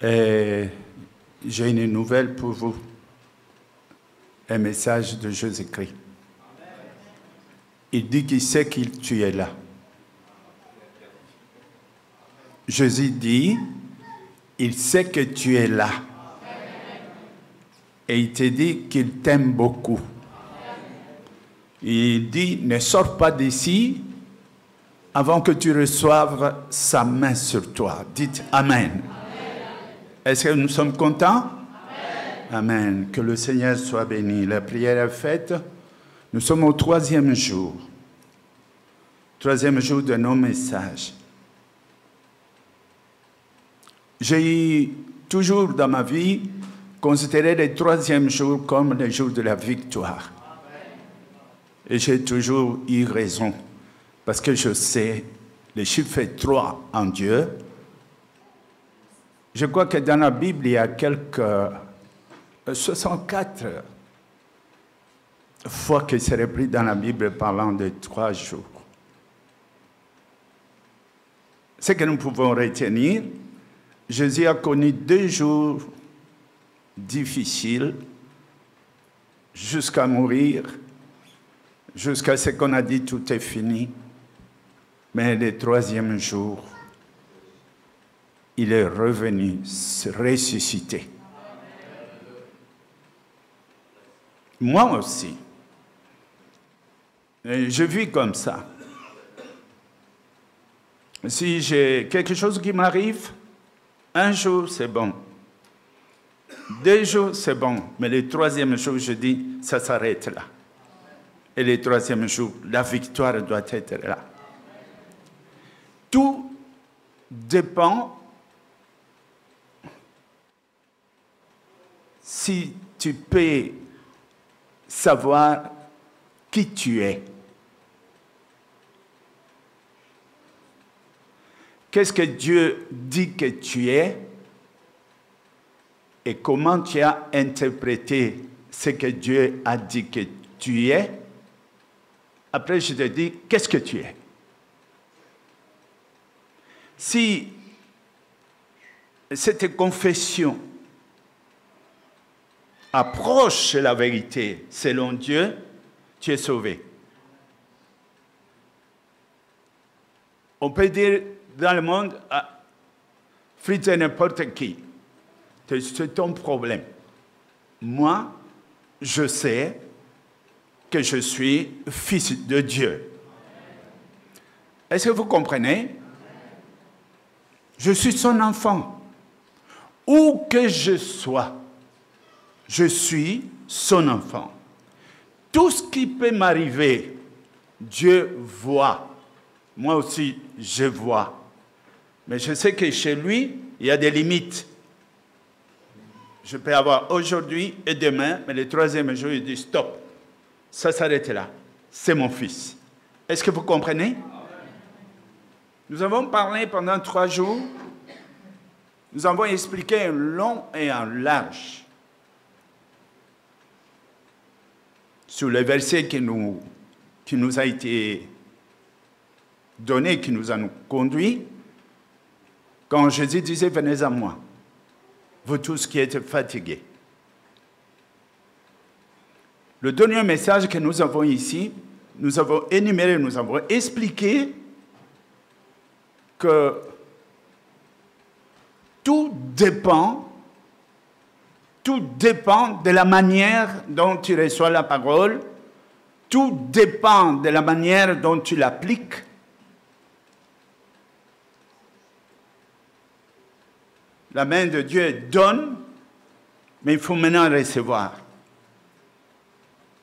Et j'ai une nouvelle pour vous. Un message de Jésus-Christ. Il dit qu'il sait que tu es là. Jésus dit, il sait que tu es là. Et il te dit qu'il t'aime beaucoup. Il dit, ne sors pas d'ici avant que tu reçoives sa main sur toi. Dites Amen. Est-ce que nous sommes contents? Amen. Que le Seigneur soit béni. La prière est faite. Nous sommes au 3e jour. 3e jour de nos messages. J'ai toujours dans ma vie considéré les 3e jours comme les jours de la victoire. Et j'ai toujours eu raison. Parce que je sais, le chiffre est 3 en Dieu. Je crois que dans la Bible, il y a quelques 64 fois que c'est repris dans la Bible parlant de 3 jours. Ce que nous pouvons retenir, Jésus a connu 2 jours difficiles jusqu'à mourir, jusqu'à ce qu'on a dit tout est fini. Mais le 3e jour, il est revenu ressuscité. Moi aussi. Et je vis comme ça. Si j'ai quelque chose qui m'arrive, 1 jour, c'est bon. 2 jours, c'est bon. Mais le 3e jour, je dis, ça s'arrête là. Et le 3e jour, la victoire doit être là. Tout dépend si tu peux savoir qui tu es. Qu'est-ce que Dieu dit que tu es et comment tu as interprété ce que Dieu a dit que tu es. Après, je te dis, qu'est-ce que tu es? Si cette confession approche la vérité selon Dieu, tu es sauvé. On peut dire dans le monde, frite n'importe qui, c'est ton problème. Moi, je sais que je suis fils de Dieu. Est-ce que vous comprenez? Je suis son enfant. Où que je sois, je suis son enfant. Tout ce qui peut m'arriver, Dieu voit. Moi aussi, je vois. Mais je sais que chez lui, il y a des limites. Je peux avoir aujourd'hui et demain, mais le 3e jour, il dit stop. Ça s'arrête là. C'est mon fils. Est-ce que vous comprenez? Nous avons parlé pendant 3 jours. Nous avons expliqué en long et en large sur les versets qui nous a été donné, qui nous a conduits. Quand Jésus disait, venez à moi, vous tous qui êtes fatigués. Le dernier message que nous avons ici, nous avons énuméré, nous avons expliqué que tout dépend de la manière dont tu reçois la parole, tout dépend de la manière dont tu l'appliques. La main de Dieu donne, mais il faut maintenant recevoir.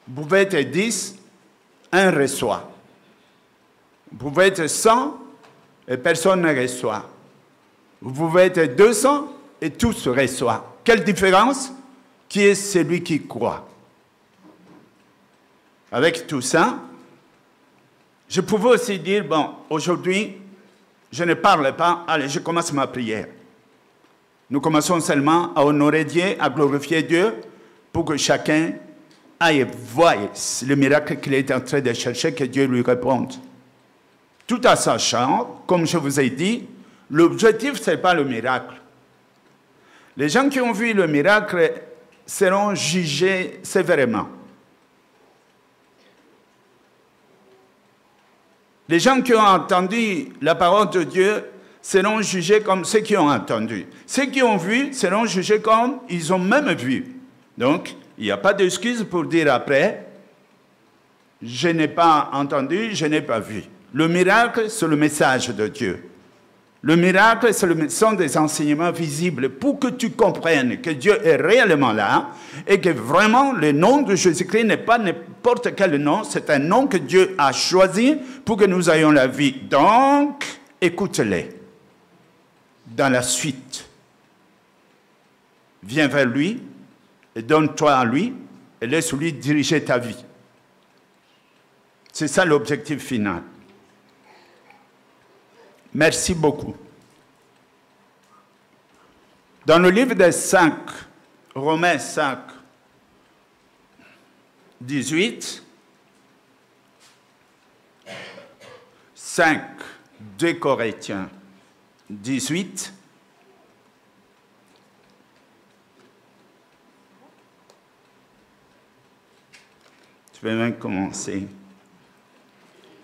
Vous pouvez être 10, un reçoit. Vous pouvez être 100 et personne ne reçoit. Vous pouvez être 200 et tous reçoivent. Quelle différence? Qui est celui qui croit? Avec tout ça, je pouvais aussi dire, bon, aujourd'hui, je ne parle pas, allez, je commence ma prière. Nous commençons seulement à honorer Dieu, à glorifier Dieu, pour que chacun aille voir le miracle qu'il est en train de chercher, que Dieu lui réponde. Tout en sachant, comme je vous ai dit, l'objectif, ce n'est pas le miracle. Les gens qui ont vu le miracle seront jugés sévèrement. Les gens qui ont entendu la parole de Dieu seront jugés comme ceux qui ont entendu. Ceux qui ont vu seront jugés comme ils ont même vu. Donc, il n'y a pas d'excuse pour dire après, je n'ai pas entendu, je n'ai pas vu. Le miracle, c'est le message de Dieu. Le miracle, sont des enseignements visibles pour que tu comprennes que Dieu est réellement là et que vraiment le nom de Jésus-Christ n'est pas n'importe quel nom, c'est un nom que Dieu a choisi pour que nous ayons la vie. Donc, écoute-les. Dans la suite, viens vers lui et donne-toi à lui et laisse-lui diriger ta vie. C'est ça l'objectif final. Merci beaucoup. Dans le livre des 5, Romains 5, 18, 5, 2 Corinthiens 18, tu peux même commencer.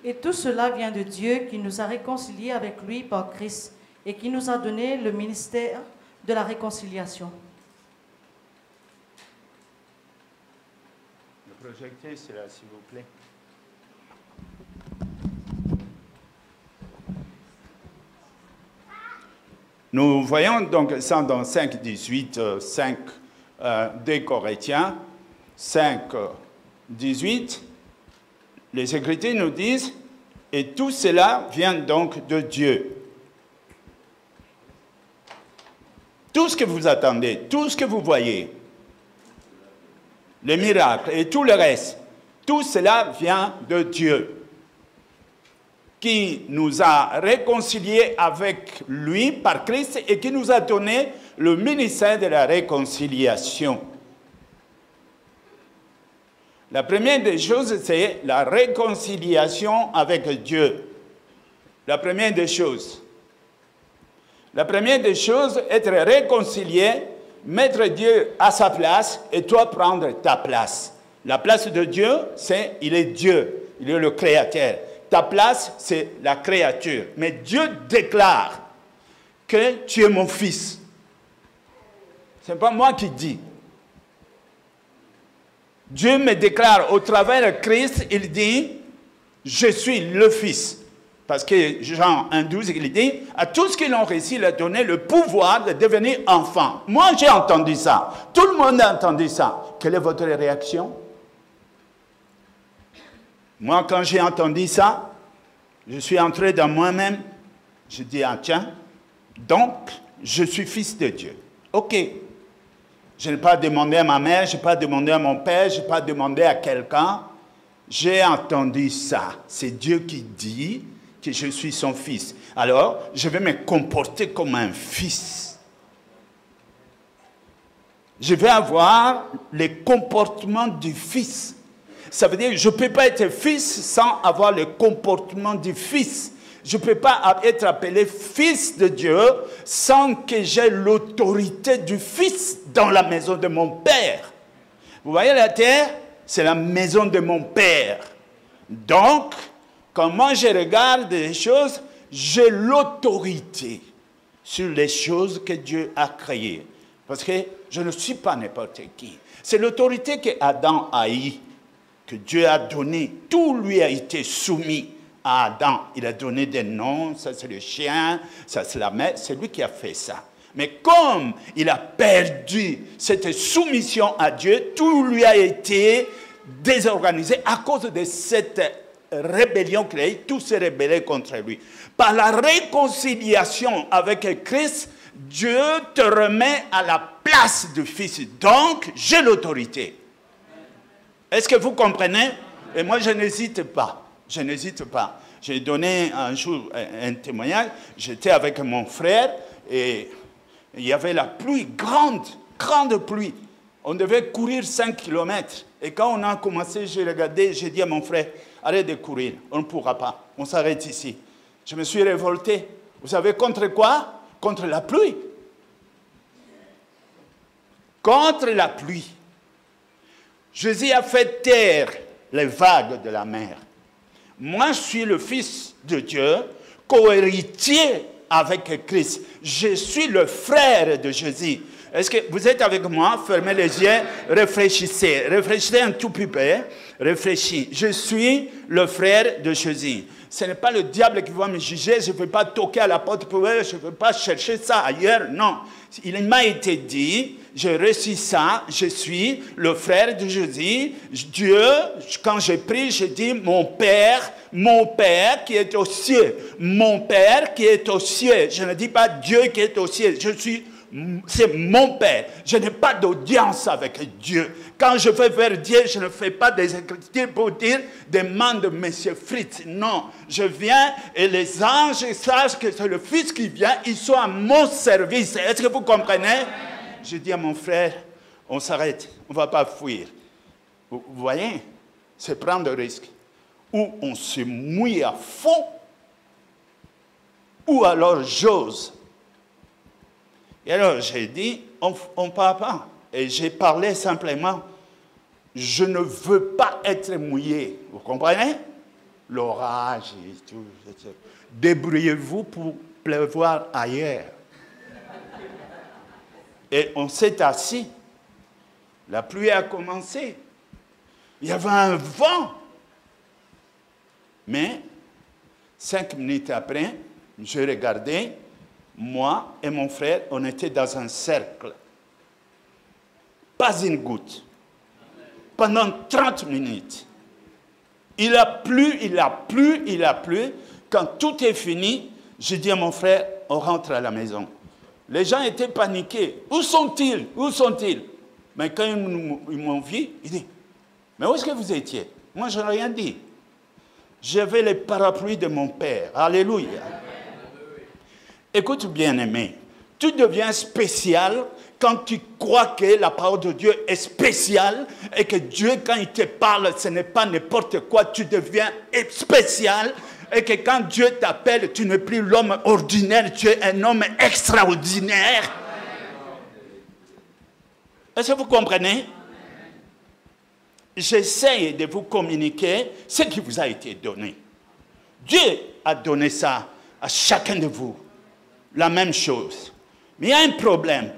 Et tout cela vient de Dieu qui nous a réconciliés avec lui par Christ et qui nous a donné le ministère de la réconciliation. Le projecteur, c'est là, s'il vous plaît. Nous voyons donc ça dans 5, 18, 5 des Corinthiens, 5, 18. Les Écritures nous disent, et tout cela vient donc de Dieu. Tout ce que vous attendez, tout ce que vous voyez, les miracles et tout le reste, tout cela vient de Dieu, qui nous a réconciliés avec lui par Christ et qui nous a donné le ministère de la réconciliation. La première des choses, c'est la réconciliation avec Dieu. La première des choses. La première des choses, être réconcilié, mettre Dieu à sa place et toi prendre ta place. La place de Dieu, c'est il est Dieu, il est le Créateur. Ta place, c'est la créature. Mais Dieu déclare que tu es mon fils. Ce n'est pas moi qui dis. Dieu me déclare au travers de Christ, il dit, je suis le Fils. Parce que Jean 1,12, il dit, à tous qui l'ont reçu, il a donné le pouvoir de devenir enfant. Moi, j'ai entendu ça. Tout le monde a entendu ça. Quelle est votre réaction? Moi, quand j'ai entendu ça, je suis entré dans moi-même. Je dis, ah tiens, donc, je suis fils de Dieu. OK. Je n'ai pas demandé à ma mère, je n'ai pas demandé à mon père, je n'ai pas demandé à quelqu'un. J'ai entendu ça. C'est Dieu qui dit que je suis son fils. Alors, je vais me comporter comme un fils. Je vais avoir les comportements du fils. Ça veut dire que je ne peux pas être fils sans avoir le comportement du fils. Je ne peux pas être appelé fils de Dieu sans que j'aie l'autorité du fils dans la maison de mon père. Vous voyez la terre, c'est la maison de mon père. Donc, quand moi je regarde les choses, j'ai l'autorité sur les choses que Dieu a créées. Parce que je ne suis pas n'importe qui. C'est l'autorité que Adam a eue, que Dieu a donnée. Tout lui a été soumis. À Adam, il a donné des noms, ça c'est le chien, ça c'est la mère, c'est lui qui a fait ça. Mais comme il a perdu cette soumission à Dieu, tout lui a été désorganisé à cause de cette rébellion qu'il a eu, tout s'est rébellé contre lui. Par la réconciliation avec Christ, Dieu te remet à la place du Fils. Donc, j'ai l'autorité. Est-ce que vous comprenez? Et moi, je n'hésite pas. Je n'hésite pas. J'ai donné un jour un témoignage. J'étais avec mon frère et il y avait la pluie, grande pluie. On devait courir 5 km. Et quand on a commencé, j'ai regardé, j'ai dit à mon frère, arrête de courir, on ne pourra pas, on s'arrête ici. Je me suis révolté. Vous savez contre quoi? Contre la pluie. contre la pluie. Jésus a fait taire les vagues de la mer. Moi, je suis le Fils de Dieu, co-héritier avec Christ. Je suis le frère de Jésus. Est-ce que vous êtes avec moi? Fermez les yeux, réfléchissez. Réfléchissez un tout petit peu. Réfléchissez. Je suis le frère de Jésus. Ce n'est pas le diable qui va me juger. Je ne veux pas toquer à la porte pour eux. Je ne veux pas chercher ça ailleurs. Non. Il m'a été dit, j'ai reçu ça, je suis le frère de Jésus. Dieu, quand je prie, je dis mon Père qui est aux cieux. Mon Père qui est aux cieux. Je ne dis pas Dieu qui est aux cieux. C'est mon Père. Je n'ai pas d'audience avec Dieu. Quand je vais vers Dieu, je ne fais pas des écritures pour dire demande M. Fritz. Non, je viens et les anges sachent que c'est le Fils qui vient. Ils sont à mon service. Est-ce que vous comprenez? Je dis à mon frère, on s'arrête, on ne va pas fuir. Vous voyez, c'est prendre le risque. Ou on se mouille à fond, ou alors j'ose. Et alors j'ai dit, on ne part pas. Et j'ai parlé simplement, je ne veux pas être mouillé. Vous comprenez? L'orage et tout. Débrouillez-vous pour pleuvoir ailleurs. Et on s'est assis. La pluie a commencé. Il y avait un vent. Mais 5 minutes après, je regardais, moi et mon frère, on était dans un cercle. Pas une goutte. Pendant 30 minutes. Il a plu, il a plu, il a plu. Quand tout est fini, j'ai dit à mon frère, on rentre à la maison. Les gens étaient paniqués. Où sont-ils? Où sont-ils? Mais quand ils m'ont vu, ils disent, mais où est-ce que vous étiez? Moi, je n'ai rien dit. J'avais les parapluies de mon Père. Alléluia. Écoute, bien-aimé, tu deviens spécial quand tu crois que la parole de Dieu est spéciale et que Dieu, quand il te parle, ce n'est pas n'importe quoi. Tu deviens spécial et que quand Dieu t'appelle, tu n'es plus l'homme ordinaire, tu es un homme extraordinaire. Est-ce que vous comprenez? J'essaie de vous communiquer ce qui vous a été donné. Dieu a donné ça à chacun de vous. La même chose. Mais il y a un problème.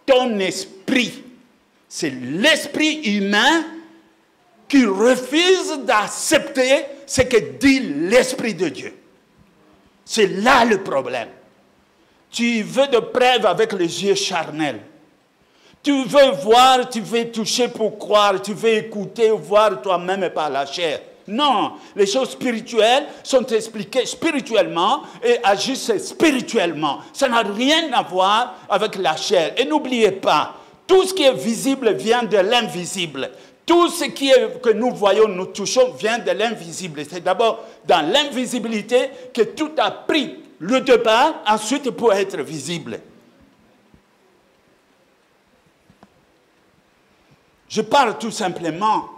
Ton esprit, c'est l'esprit humain qui refuse d'accepter ce que dit l'Esprit de Dieu. C'est là le problème. Tu veux de preuves avec les yeux charnels. Tu veux voir, tu veux toucher pour croire, tu veux écouter, voir toi-même par la chair. Non, les choses spirituelles sont expliquées spirituellement et agissent spirituellement. Ça n'a rien à voir avec la chair. Et n'oubliez pas, tout ce qui est visible vient de l'invisible. Tout ce que nous voyons, nous touchons, vient de l'invisible. C'est d'abord dans l'invisibilité que tout a pris le départ, ensuite pour être visible. Je parle tout simplement.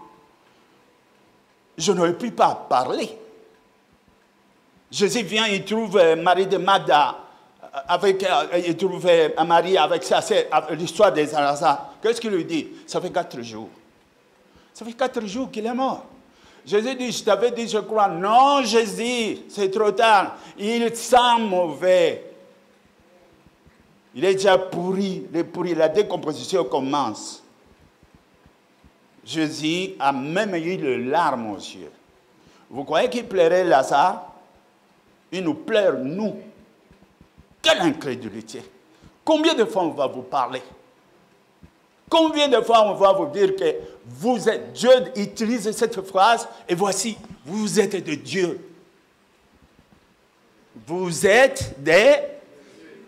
Je n'aurais pu pas parler. Jésus vient, il trouve Marie de Magda, il trouve Marie avec sa sœur, l'histoire des Lazare. Qu'est-ce qu'il lui dit? Ça fait 4 jours. Ça fait 4 jours qu'il est mort. Jésus dit, je t'avais dit, je crois. Non, Jésus, c'est trop tard. Il sent mauvais. Il est déjà pourri, la décomposition commence. Jésus a même eu les larmes aux yeux. Vous croyez qu'il plairait Lazare? Il nous pleure, nous. Quelle incrédulité! Combien de fois on va vous parler? Combien de fois on va vous dire que vous êtes, Dieu utilise cette phrase, et voici, vous êtes de Dieu. Vous êtes des...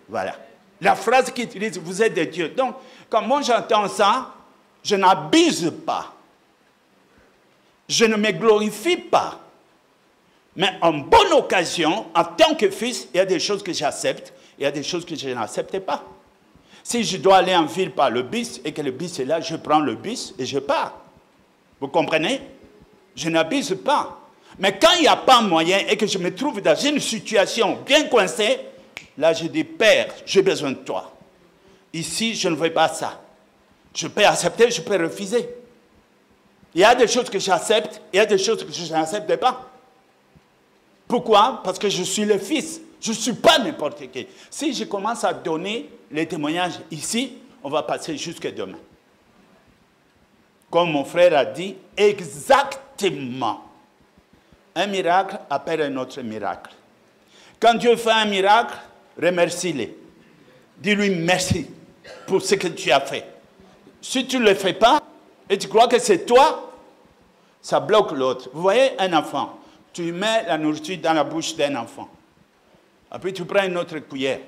Voilà. La phrase qu'il utilise, vous êtes de Dieu. Donc, quand moi j'entends ça, je n'abuse pas. Je ne me glorifie pas. Mais en bonne occasion, en tant que fils, il y a des choses que j'accepte, il y a des choses que je n'accepte pas. Si je dois aller en ville par le bus et que le bus est là, je prends le bus et je pars. Vous comprenez? Je n'abuse pas. Mais quand il n'y a pas moyen et que je me trouve dans une situation bien coincée, là je dis, Père, j'ai besoin de toi. Ici, je ne veux pas ça. Je peux accepter, je peux refuser. Il y a des choses que j'accepte, il y a des choses que je n'accepte pas. Pourquoi? Parce que je suis le fils. Je ne suis pas n'importe qui. Si je commence à donner les témoignages ici, on va passer jusqu'à demain. Comme mon frère a dit, exactement. Un miracle appelle un autre miracle. Quand Dieu fait un miracle, remercie-le. Dis-lui merci pour ce que tu as fait. Si tu ne le fais pas, et tu crois que c'est toi, ça bloque l'autre. Vous voyez un enfant, tu mets la nourriture dans la bouche d'un enfant. Après, tu prends une autre cuillère.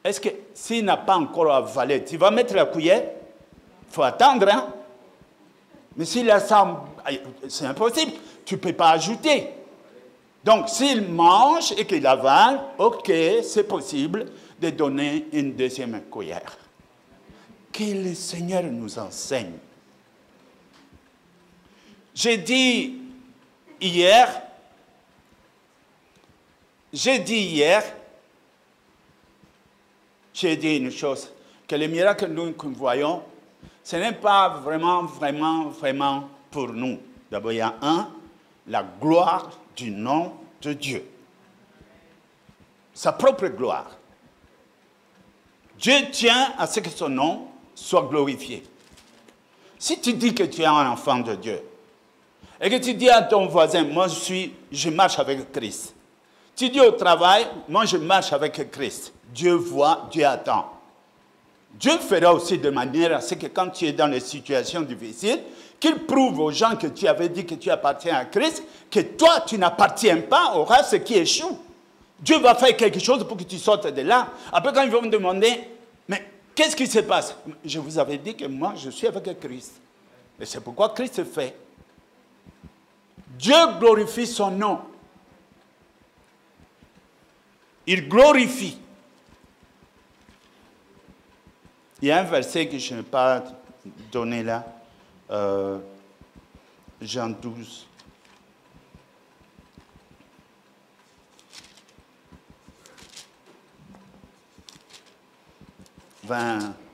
Est-ce que s'il n'a pas encore avalé, tu vas mettre la cuillère? Il faut attendre, hein? Mais s'il a ça, c'est impossible. Tu ne peux pas ajouter. Donc, s'il mange et qu'il avale, ok, c'est possible de donner une deuxième cuillère. Que le Seigneur nous enseigne. J'ai dit hier, une chose, que les miracles que nous voyons, ce n'est pas vraiment pour nous. D'abord, il y a la gloire du nom de Dieu. Sa propre gloire. Dieu tient à ce que son nom soit glorifié. Si tu dis que tu es un enfant de Dieu, et que tu dis à ton voisin, moi je marche avec Christ. Tu dis au travail, moi je marche avec Christ. Dieu voit, Dieu attend. Dieu fera aussi de manière à ce que quand tu es dans les situations difficiles, qu'il prouve aux gens que tu avais dit que tu appartiens à Christ, que toi tu n'appartiens pas au reste qui échoue. Dieu va faire quelque chose pour que tu sortes de là. Après quand ils vont me demander, mais qu'est-ce qui se passe? Je vous avais dit que moi je suis avec Christ. Et c'est pourquoi Christ fait. Dieu glorifie son nom. Il glorifie. Il y a un verset que je n'ai pas donné là. Jean 12.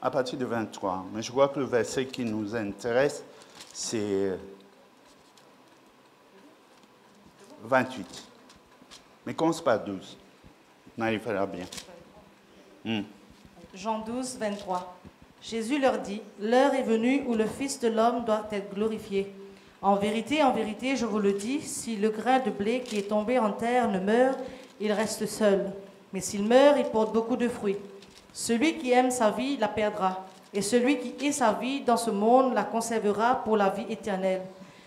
À partir de 23. Mais je crois que le verset qui nous intéresse, c'est 28. Mais commence par 12. On y fera bien. Jean 12, 23. Jésus leur dit, « L'heure est venue où le Fils de l'homme doit être glorifié. En vérité, je vous le dis, si le grain de blé qui est tombé en terre ne meurt, il reste seul. Mais s'il meurt, il porte beaucoup de fruits. Celui qui aime sa vie la perdra, et celui qui hait sa vie dans ce monde la conservera pour la vie éternelle.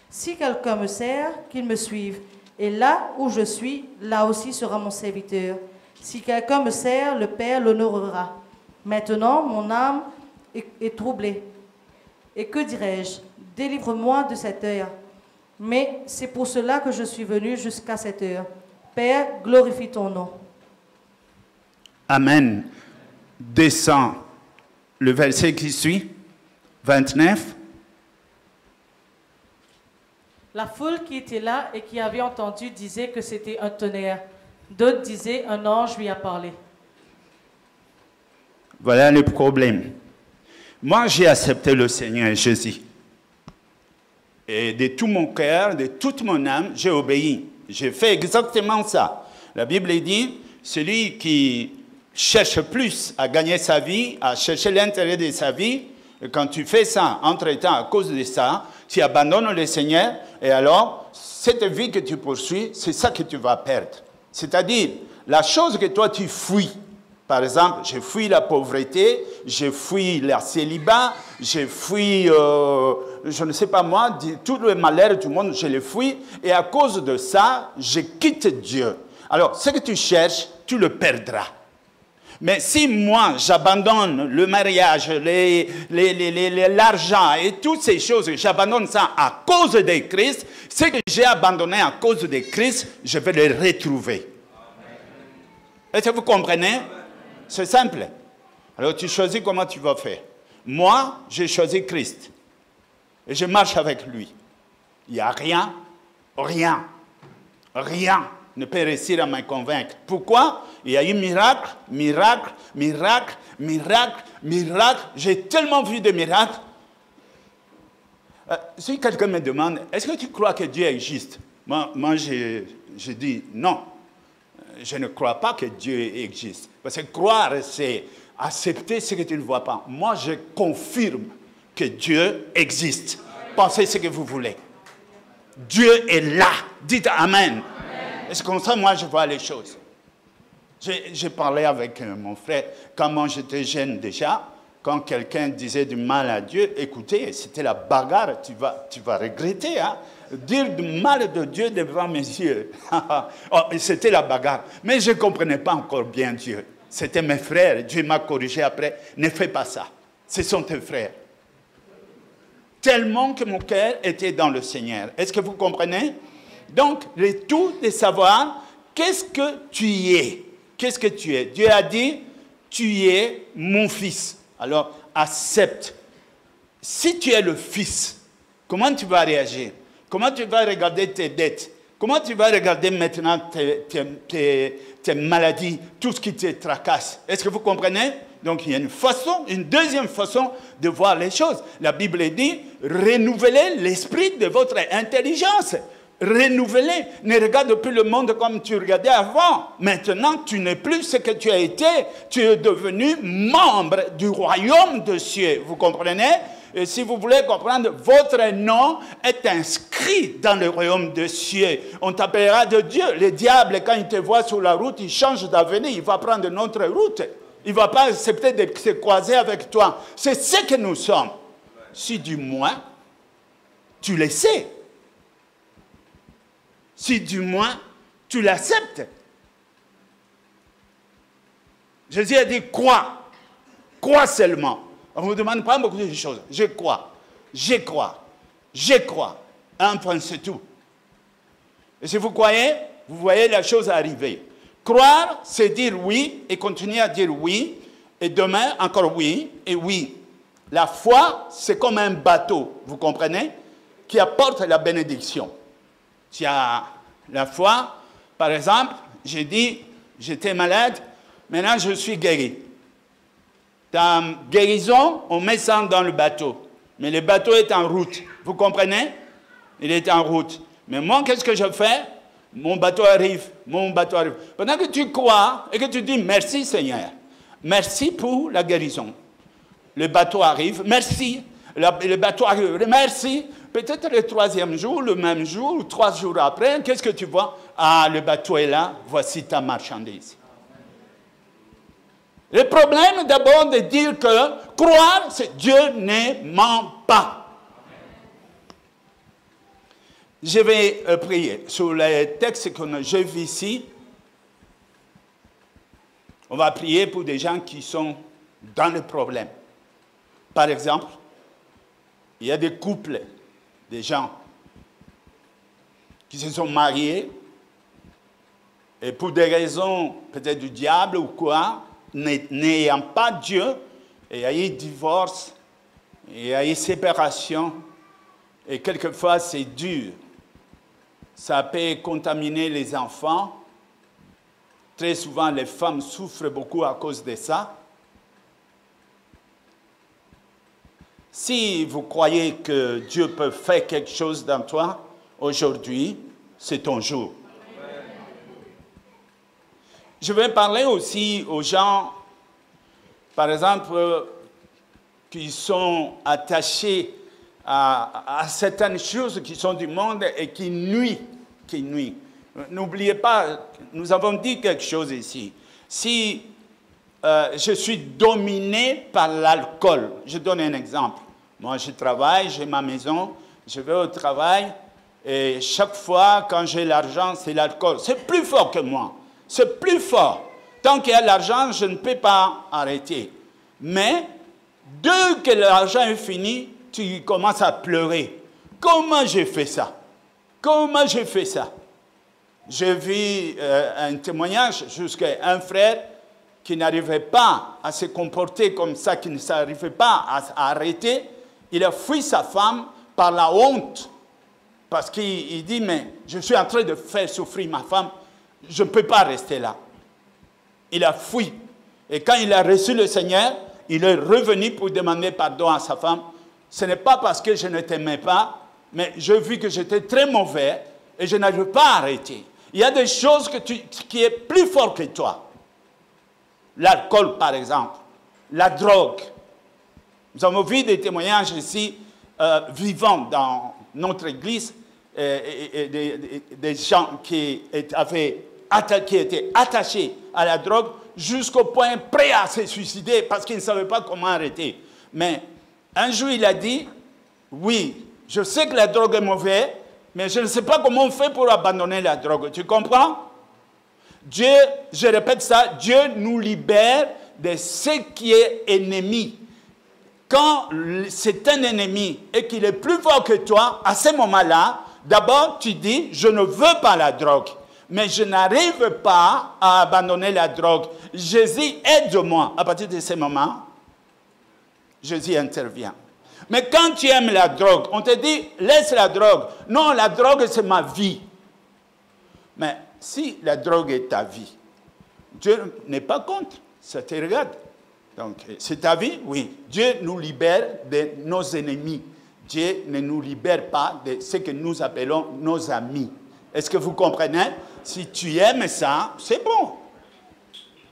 Si quelqu'un me sert, qu'il me suive, et là où je suis, là aussi sera mon serviteur. Si quelqu'un me sert, le Père l'honorera. Maintenant, mon âme est troublée. Et que dirais-je? Délivre-moi de cette heure. Mais c'est pour cela que je suis venu jusqu'à cette heure. Père, glorifie ton nom. » Amen. Descend le verset qui suit, 29. La foule qui était là et qui avait entendu disait que c'était un tonnerre. D'autres disaient un ange lui a parlé. Voilà le problème. Moi, j'ai accepté le Seigneur Jésus. Et de tout mon cœur, de toute mon âme, j'ai obéi. J'ai fait exactement ça. La Bible dit, celui qui cherche plus à gagner sa vie, à chercher l'intérêt de sa vie, et quand tu fais ça, entre-temps, à cause de ça, tu abandonnes le Seigneur, et alors, cette vie que tu poursuis, c'est ça que tu vas perdre. C'est-à-dire, la chose que toi tu fuis, par exemple, je fuis la pauvreté, je fuis le célibat, je fuis, je ne sais pas moi, tout le malheur du monde, je le fuis, et à cause de ça, je quitte Dieu. Alors, ce que tu cherches, tu le perdras. Mais si moi, j'abandonne le mariage, l'argent et toutes ces choses, j'abandonne ça à cause de Christ, ce que j'ai abandonné à cause de Christ, je vais le retrouver. Est-ce que vous comprenez? C'est simple. Alors tu choisis comment tu vas faire. Moi, j'ai choisi Christ. Et je marche avec lui. Il n'y a rien ne peut réussir à me convaincre. Pourquoi? Il y a eu miracle. J'ai tellement vu de miracles. Si quelqu'un me demande, est-ce que tu crois que Dieu existe? Moi je dis non. Je ne crois pas que Dieu existe. Parce que croire, c'est accepter ce que tu ne vois pas. Moi, je confirme que Dieu existe. Pensez ce que vous voulez. Dieu est là. Dites Amen. Et c'est comme ça, moi, je vois les choses. J'ai parlé avec mon frère, quand moi j'étais jeune déjà, quand quelqu'un disait du mal à Dieu, écoutez, c'était la bagarre, tu vas regretter, hein? Dire du mal de Dieu devant mes yeux. Oh, c'était la bagarre. Mais je ne comprenais pas encore bien Dieu. C'était mes frères. Dieu m'a corrigé après. Ne fais pas ça. Ce sont tes frères. Tellement que mon cœur était dans le Seigneur. Est-ce que vous comprenez? Donc, le tout de savoir qu'est-ce que tu es. Qu'est-ce que tu es? Dieu a dit, tu es mon fils. Alors, accepte. Si tu es le fils, comment tu vas réagir? Comment tu vas regarder tes dettes? Comment tu vas regarder maintenant tes maladies, tout ce qui te tracasse? Est-ce que vous comprenez? Donc, il y a une deuxième façon de voir les choses. La Bible dit, renouvelez l'esprit de votre intelligence. Renouvelez. Ne regarde plus le monde comme tu regardais avant. Maintenant, tu n'es plus ce que tu as été. Tu es devenu membre du royaume de cieux. Vous comprenez? Et si vous voulez comprendre, votre nom est inscrit dans le royaume de cieux. On t'appellera de Dieu. Le diable, quand il te voit sur la route, il change d'avenir. Il va prendre une autre route. Il ne va pas accepter de se croiser avec toi. C'est ce que nous sommes. Si du moins, tu le sais. Si du moins, tu l'acceptes. Jésus a dit, crois. Crois seulement. On ne vous demande pas beaucoup de choses. Je crois. Je crois. Je crois. Un point, c'est tout. Et si vous croyez, vous voyez la chose arriver. Croire, c'est dire oui et continuer à dire oui. Et demain, encore oui et oui. La foi, c'est comme un bateau, vous comprenez, qui apporte la bénédiction. Tu as la foi, par exemple, j'ai dit, j'étais malade, maintenant je suis guéri. Ta guérison, on met ça dans le bateau. Mais le bateau est en route. Vous comprenez? Il est en route. Mais moi, qu'est-ce que je fais? Mon bateau arrive. Mon bateau arrive. Pendant que tu crois et que tu dis merci Seigneur. Merci pour la guérison. Le bateau arrive. Merci. Le bateau arrive. Merci. Peut-être le troisième jour, le même jour, ou 3 jours après, qu'est-ce que tu vois? Ah, le bateau est là. Voici ta marchandise. Le problème d'abord de dire que croire, c'est Dieu ne ment pas. Je vais prier sur les textes que j'ai vus ici. On va prier pour des gens qui sont dans le problème. Par exemple, il y a des couples, des gens qui se sont mariés et pour des raisons peut-être du diable ou quoi, n'ayant pas Dieu, il y a eu divorce, il y a eu séparation, et quelquefois c'est dur. Ça peut contaminer les enfants. Très souvent, les femmes souffrent beaucoup à cause de ça. Si vous croyez que Dieu peut faire quelque chose dans toi, aujourd'hui, c'est ton jour. Je vais parler aussi aux gens, par exemple, qui sont attachés à certaines choses qui sont du monde et qui nuisent. N'oubliez pas, nous avons dit quelque chose ici. Si je suis dominé par l'alcool, je donne un exemple. Moi, je travaille, j'ai ma maison, je vais au travail et chaque fois, quand j'ai l'argent, c'est l'alcool. C'est plus fort que moi. C'est plus fort. Tant qu'il y a l'argent, je ne peux pas arrêter. Mais, dès que l'argent est fini, tu commences à pleurer. Comment j'ai fait ça? Comment j'ai fait ça? J'ai vu un témoignage jusqu'à un frère qui n'arrivait pas à se comporter comme ça, qui ne s'arrivait pas à arrêter. Il a fui sa femme par la honte. Parce qu'il dit, mais je suis en train de faire souffrir ma femme. Je ne peux pas rester là. Il a fui. Et quand il a reçu le Seigneur, il est revenu pour demander pardon à sa femme. Ce n'est pas parce que je ne t'aimais pas, mais j'ai vu que j'étais très mauvais et je n'arrive pas à arrêter. Il y a des choses qui est plus fort que toi. L'alcool, par exemple, la drogue. Nous avons vu des témoignages ici vivants dans notre église, des gens qui étaient attachés à la drogue jusqu'au point prêt à se suicider parce qu'ils ne savaient pas comment arrêter. Mais un jour, il a dit, oui, je sais que la drogue est mauvaise, mais je ne sais pas comment on fait pour abandonner la drogue. Tu comprends? Dieu, je répète ça, Dieu nous libère de ce qui est ennemi. Quand c'est un ennemi et qu'il est plus fort que toi, à ce moment-là, d'abord tu dis, je ne veux pas la drogue, mais je n'arrive pas à abandonner la drogue. Jésus, aide-moi. À partir de ce moment, Jésus intervient. Mais quand tu aimes la drogue, on te dit, laisse la drogue. Non, la drogue, c'est ma vie. Mais si la drogue est ta vie, Dieu n'est pas contre, ça te regarde. Donc, c'est ta vie? Oui. Dieu nous libère de nos ennemis. Dieu ne nous libère pas de ce que nous appelons nos amis. Est-ce que vous comprenez? Si tu aimes ça, c'est bon.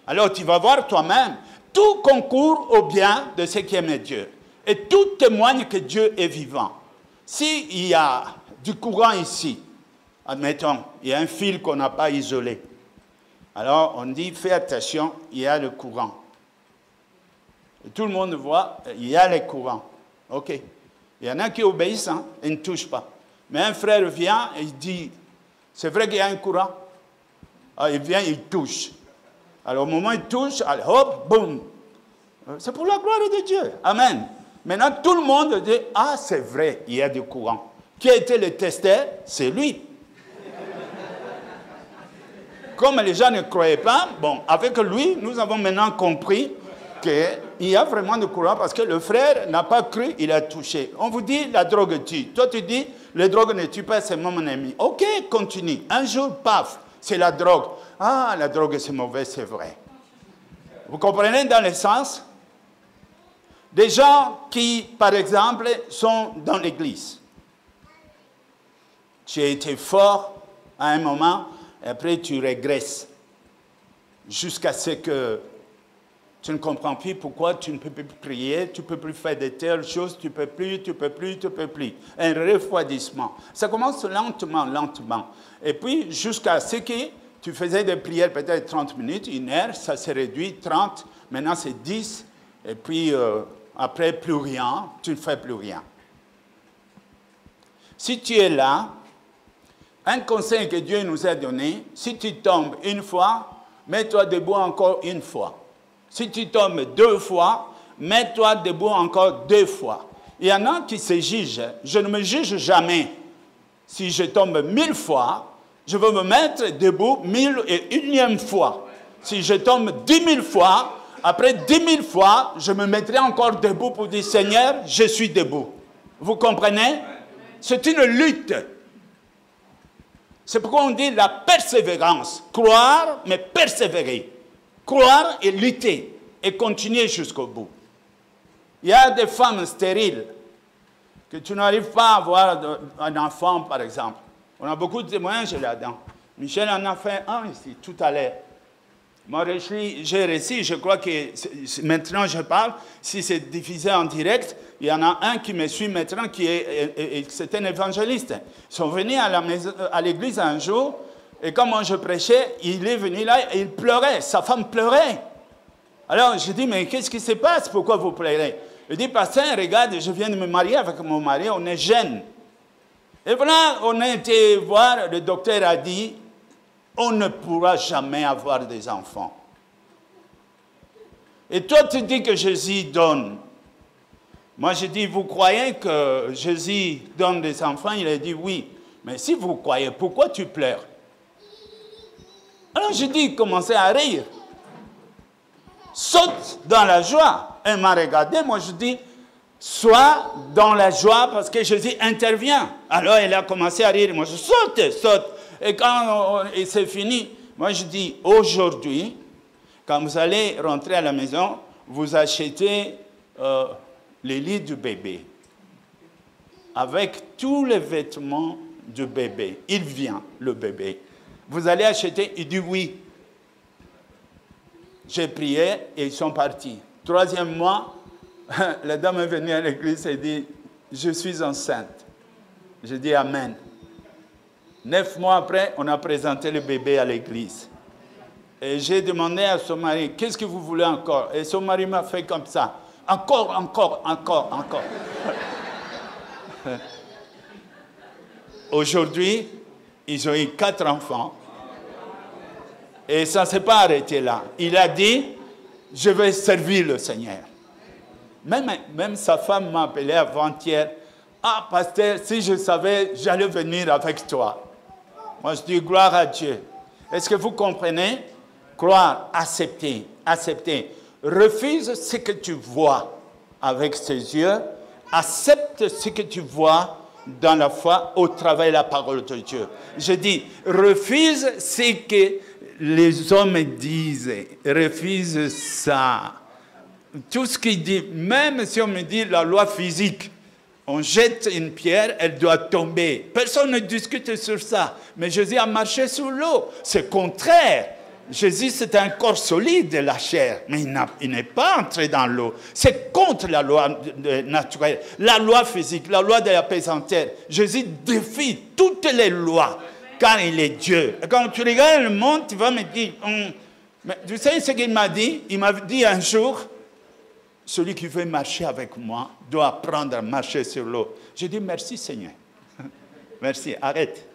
Alors, tu vas voir toi-même. Tout concourt au bien de ceux qui aiment Dieu. Et tout témoigne que Dieu est vivant. S'il y a du courant ici, admettons, il y a un fil qu'on n'a pas isolé. Alors, on dit, fais attention, il y a le courant. Et tout le monde voit, il y a le courant. OK. Il y en a qui obéissent, hein, et ne touchent pas. Mais un frère vient et il dit, c'est vrai qu'il y a un courant. Alors, il vient, il touche. Alors, au moment où il touche, allez, hop, boum. C'est pour la gloire de Dieu. Amen. Maintenant, tout le monde dit, ah, c'est vrai, il y a du courant. Qui a été le testeur? C'est lui. Comme les gens ne croyaient pas, bon, avec lui, nous avons maintenant compris qu'il y a vraiment du courant parce que le frère n'a pas cru, il a touché. On vous dit, la drogue tue. Toi, tu dis, la drogue ne tue pas, c'est mon ennemi. OK, continue. Un jour, paf, c'est la drogue. Ah, la drogue, c'est mauvais, c'est vrai. Vous comprenez dans le sens? Des gens qui, par exemple, sont dans l'église. Tu as été fort à un moment, et après tu régresses. Jusqu'à ce que tu ne comprends plus pourquoi tu ne peux plus prier, tu ne peux plus faire de telles choses, tu ne peux plus. Un refroidissement. Ça commence lentement, lentement. Et puis, jusqu'à ce que tu faisais des prières peut-être 30 minutes, 1 heure, ça se réduit, 30, maintenant c'est 10, et puis après plus rien, tu ne fais plus rien. Si tu es là, un conseil que Dieu nous a donné, si tu tombes une fois, mets-toi debout encore une fois. Si tu tombes 2 fois, mets-toi debout encore 2 fois. Il y en a qui se jugent. Je ne me juge jamais. Si je tombe 1000 fois, je veux me mettre debout 1001e fois. Si je tombe 10 000 fois, après 10 000 fois, je me mettrai encore debout pour dire, Seigneur, je suis debout. Vous comprenez? C'est une lutte. C'est pourquoi on dit la persévérance. Croire, mais persévérer. Croire et lutter et continuer jusqu'au bout. Il y a des femmes stériles que tu n'arrives pas à avoir un enfant, par exemple. On a beaucoup de témoignages là-dedans. Michel en a fait un ici, tout à l'heure. Moi, j'ai réussi, je crois que maintenant je parle, si c'est diffusé en direct, il y en a un qui me suit maintenant, c'est un évangéliste. Ils sont venus à l'église un jour, et quand moi je prêchais, il est venu là et il pleurait, sa femme pleurait. Alors je dis, mais qu'est-ce qui se passe, pourquoi vous pleurez? Il dit, pasteur, regarde, je viens de me marier avec mon mari, on est jeunes. Et voilà, on a été voir, le docteur a dit, on ne pourra jamais avoir des enfants. Et toi, tu dis que Jésus donne. Moi, je dis, vous croyez que Jésus donne des enfants? Il a dit oui. Mais si vous croyez, pourquoi tu pleures? Alors, je dis, commencez à rire. Saute dans la joie. Elle m'a regardé, moi je dis, sois dans la joie parce que Jésus intervient. Alors, elle a commencé à rire. Moi, je saute. Et quand c'est fini, moi je dis, aujourd'hui, quand vous allez rentrer à la maison, vous achetez les lits du bébé. avec tous les vêtements du bébé. Il vient, le bébé. Vous allez acheter? Il dit oui. J'ai prié et ils sont partis. 3e mois, la dame est venue à l'église et dit, je suis enceinte. Je dis amen. 9 mois après, on a présenté le bébé à l'église. Et j'ai demandé à son mari, qu'est-ce que vous voulez encore? Et son mari m'a fait comme ça. Encore. Aujourd'hui, ils ont eu 4 enfants. Et ça ne s'est pas arrêté là. Il a dit, je vais servir le Seigneur. Même sa femme m'a appelé avant-hier. Ah, pasteur, si je savais, j'allais venir avec toi. Moi, je dis, gloire à Dieu. Est-ce que vous comprenez? Croire, accepter. Refuse ce que tu vois avec tes yeux. Accepte ce que tu vois dans la foi au travers de la parole de Dieu. Je dis, refuse ce que les hommes disent. Refuse ça. Tout ce qu'il dit, même si on me dit la loi physique, on jette une pierre, elle doit tomber. Personne ne discute sur ça. Mais Jésus a marché sur l'eau. C'est contraire. Jésus, c'est un corps solide de la chair, mais il n'est pas entré dans l'eau. C'est contre la loi naturelle, la loi physique, la loi de la pesanteur. Jésus défie toutes les lois, car il est Dieu. Et quand tu regardes le monde, tu vas me dire, mais tu sais ce qu'il m'a dit? Il m'a dit un jour, celui qui veut marcher avec moi doit apprendre à marcher sur l'eau. J'ai dit, merci Seigneur. Merci, arrête.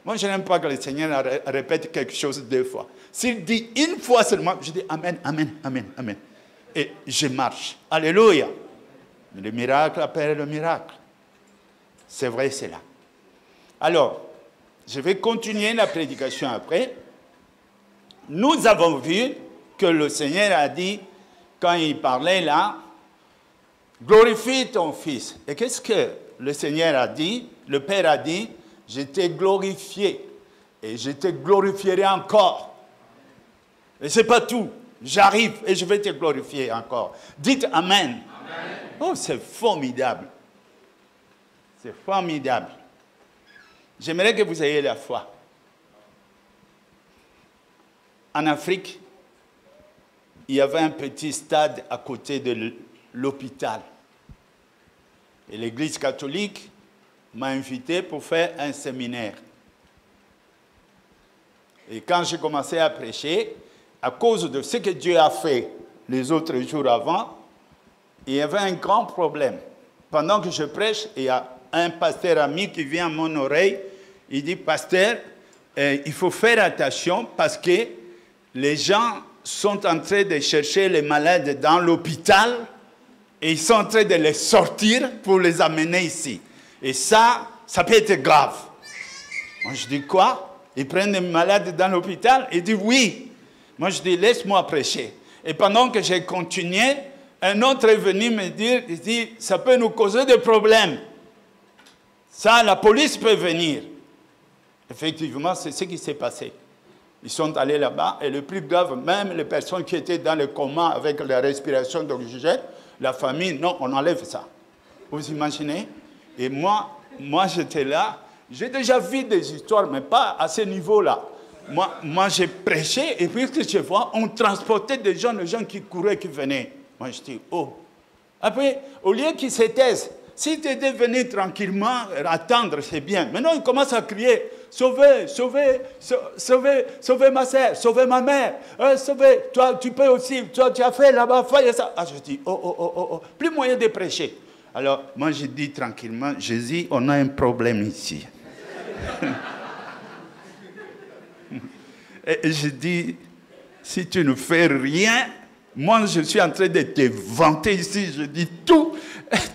Moi, je n'aime pas que le Seigneur répète quelque chose 2 fois. S'il dit une fois seulement, je dis amen. Et je marche. Alléluia. Mais le miracle appelle le miracle. C'est vrai, c'est là. Alors, je vais continuer la prédication après. Nous avons vu que le Seigneur a dit, quand il parlait là, glorifie ton Fils. Et qu'est-ce que le Seigneur a dit? Le Père a dit, je t'ai glorifié et je te glorifierai encore. Et ce n'est pas tout. J'arrive et je vais te glorifier encore. Dites Amen. Amen. Oh, c'est formidable. C'est formidable. J'aimerais que vous ayez la foi. En Afrique, il y avait un petit stade à côté de l'hôpital. Et l'Église catholique m'a invité pour faire un séminaire. Et quand j'ai commencé à prêcher, à cause de ce que Dieu a fait les autres jours avant, il y avait un grand problème. Pendant que je prêche, il y a un pasteur ami qui vient à mon oreille, il dit, pasteur, il faut faire attention parce que les gens sont en train de chercher les malades dans l'hôpital et ils sont en train de les sortir pour les amener ici. Et ça peut être grave. Moi, je dis quoi? Ils prennent des malades dans l'hôpital? Il dit oui. Moi, je dis, laisse-moi prêcher. Et pendant que j'ai continué, un autre est venu me dire, il dit, ça peut nous causer des problèmes. Ça, la police peut venir. Effectivement, c'est ce qui s'est passé. Ils sont allés là-bas, et le plus grave, même les personnes qui étaient dans le coma avec la respiration d'oxygène, la famille, non, on enlève ça. Vous imaginez? Et moi j'étais là, j'ai déjà vu des histoires, mais pas à ce niveau-là. Moi j'ai prêché, et puis ce que je vois, on transportait des gens, les gens qui couraient, qui venaient. Moi je dis, oh. Après, au lieu qu'ils se taisent, si tu étais venu tranquillement attendre, c'est bien. Maintenant, ils commencent à crier, sauvez ma soeur, sauvez ma mère, sauvez, toi tu peux aussi, toi tu as fait là-bas, fais ça. Ah, je dis, oh, plus moyen de prêcher. Alors, moi, je dis tranquillement, Jésus, on a un problème ici. Et je dis, si tu ne fais rien, moi, je suis en train de te vanter ici. Je dis tout.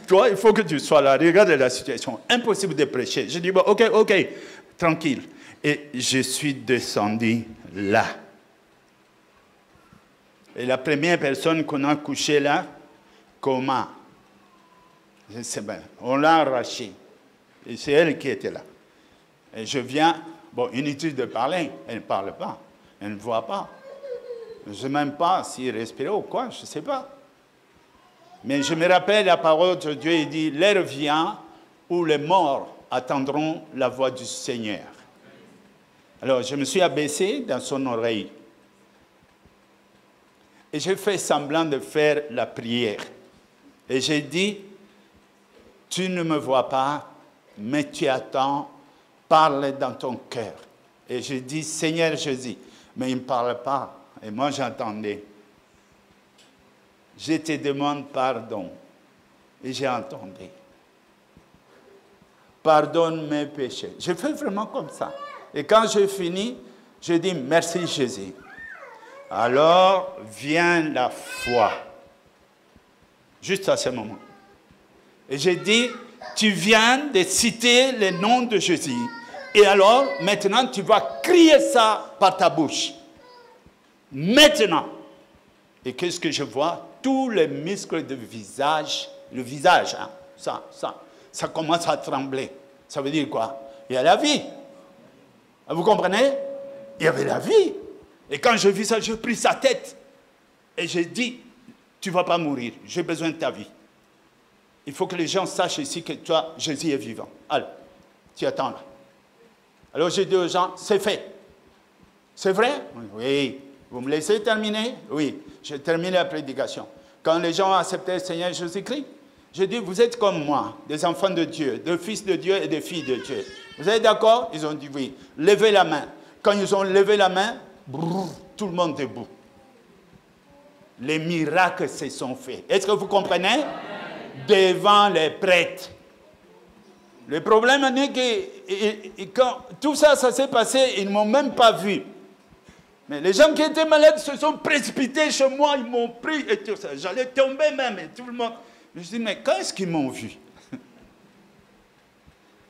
Toi, il faut que tu sois là. Regarde la situation. Impossible de prêcher. Je dis, bon, ok, tranquille. Et je suis descendu là. Et la première personne qu'on a couchée là, comment? Je sais bien. On l'a arrachée. Et c'est elle qui était là. Et je viens, bon, inutile de parler. Elle ne parle pas. Elle ne voit pas. Je ne sais même pas s'il respirait ou quoi, je ne sais pas. Mais je me rappelle la parole de Dieu, il dit, l'heure vient où les morts attendront la voix du Seigneur. Alors, je me suis abaissé dans son oreille. Et j'ai fait semblant de faire la prière. Et j'ai dit, tu ne me vois pas, mais tu attends, parle dans ton cœur. Et j'ai dit, Seigneur Jésus, mais il ne me parle pas. Et moi, j'entendais. Je te demande pardon. Et j'ai entendu. Pardonne mes péchés. J'ai fait vraiment comme ça. Et quand j'ai fini, j'ai dit, merci Jésus. Alors vient la foi. Juste à ce moment. Et j'ai dit, tu viens de citer le nom de Jésus. Et alors, maintenant, tu vas crier ça par ta bouche. Maintenant. Et qu'est-ce que je vois? Tous les muscles du visage, le visage, hein, ça commence à trembler. Ça veut dire quoi? Il y a la vie. Vous comprenez? Il y avait la vie. Et quand j'ai vu ça, j'ai pris sa tête. Et j'ai dit, tu ne vas pas mourir, j'ai besoin de ta vie. Il faut que les gens sachent ici que toi, Jésus est vivant. Allez, tu attends là. Alors j'ai dit aux gens, c'est fait. C'est vrai? Oui. Vous me laissez terminer? Oui. J'ai terminé la prédication. Quand les gens ont accepté le Seigneur Jésus-Christ, j'ai dit, vous êtes comme moi, des enfants de Dieu, des fils de Dieu et des filles de Dieu. Vous êtes d'accord? Ils ont dit oui. Levez la main. Quand ils ont levé la main, brrr, tout le monde debout. Les miracles se sont faits. Est-ce que vous comprenez? Devant les prêtres. Le problème est que quand tout ça s'est passé, ils ne m'ont même pas vu. Mais les gens qui étaient malades se sont précipités chez moi, ils m'ont pris et tout ça. J'allais tomber même et tout le monde. Je me suis dit, mais quand est-ce qu'ils m'ont vu?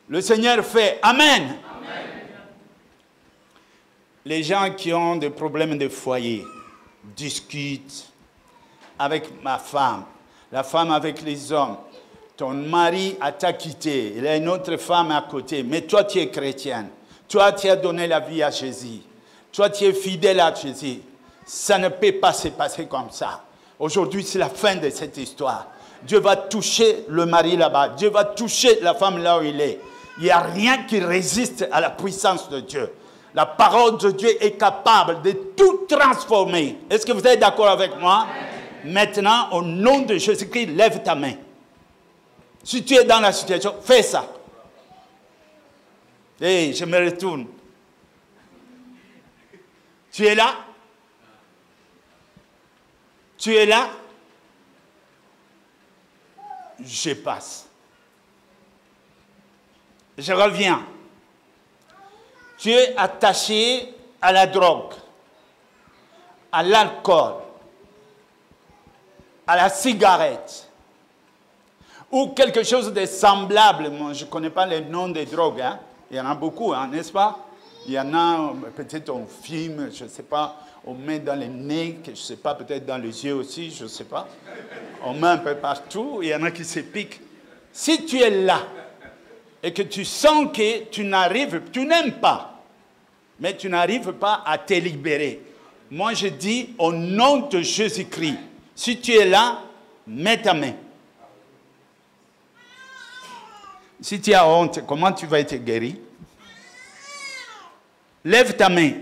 Le Seigneur fait Amen. Amen. Les gens qui ont des problèmes de foyer discutent avec ma femme, la femme avec les hommes. Ton mari t'a quitté, il y a une autre femme à côté, mais toi tu es chrétienne. Toi tu as donné la vie à Jésus. Toi tu es fidèle à Jésus. Ça ne peut pas se passer comme ça. Aujourd'hui c'est la fin de cette histoire. Dieu va toucher le mari là-bas. Dieu va toucher la femme là où il est. Il n'y a rien qui résiste à la puissance de Dieu. La parole de Dieu est capable de tout transformer. Est-ce que vous êtes d'accord avec moi? Maintenant, au nom de Jésus-Christ, lève ta main. Si tu es dans la situation, fais ça. Hey, je me retourne. Tu es là? Tu es là? Je passe. Je reviens. Tu es attaché à la drogue, à l'alcool, à la cigarette, ou quelque chose de semblable. Moi, je ne connais pas les noms des drogues. Hein. Il y en a beaucoup, hein, n'est-ce pas? Il y en a, peut-être on filme, je ne sais pas, on met dans les nez, je ne sais pas, peut-être dans les yeux aussi, je ne sais pas. On met un peu partout, il y en a qui se piquent. Si tu es là, et que tu sens que tu n'aimes pas, mais tu n'arrives pas à te libérer. Moi, je dis, au nom de Jésus-Christ, si tu es là, mets ta main. Si tu as honte, comment tu vas être guéri? Lève ta main.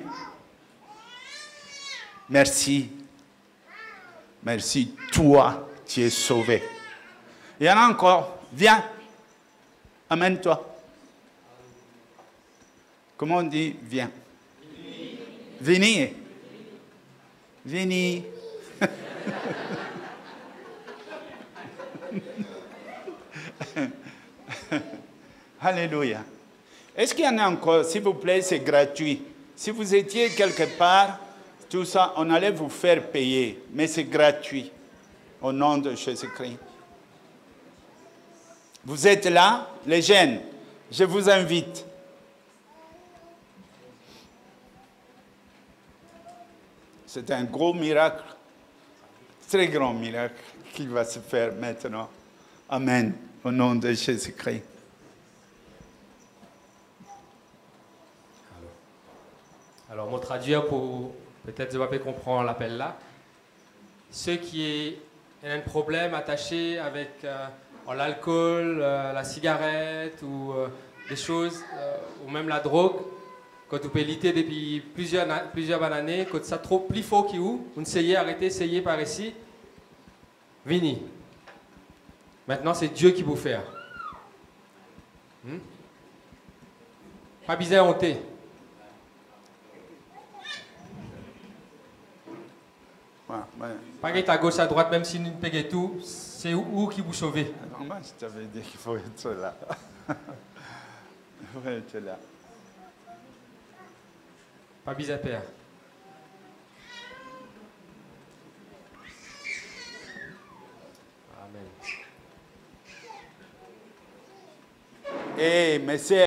Merci. Merci, toi, tu es sauvé. Il y en a encore. Viens. Amène-toi. Comment on dit viens? Venez. Venez. Alléluia. Est-ce qu'il y en a encore? S'il vous plaît, c'est gratuit. Si vous étiez quelque part, tout ça, on allait vous faire payer. Mais c'est gratuit. Au nom de Jésus-Christ. Vous êtes là, les jeunes, je vous invite. C'est un gros miracle, très grand miracle qui va se faire maintenant. Amen, au nom de Jésus-Christ. Alors, on va traduire pour peut-être je qu'on comprend l'appel là. Ceux qui ont un problème attaché avec l'alcool, la cigarette ou des choses, ou même la drogue, quand vous pouvez lutter depuis plusieurs années, quand ça trop plus fort que vous essayez arrêter, essayez par ici, vini. Maintenant, c'est Dieu qui vous fait. Pas besoin de honter. Pas être à gauche, à droite, même si nous payons tout, c'est où qui vous sauve. Moi, je t'avais dit qu'il faut être là. Il faut être là. Pas besoin de père. Amen. Eh, mais c'est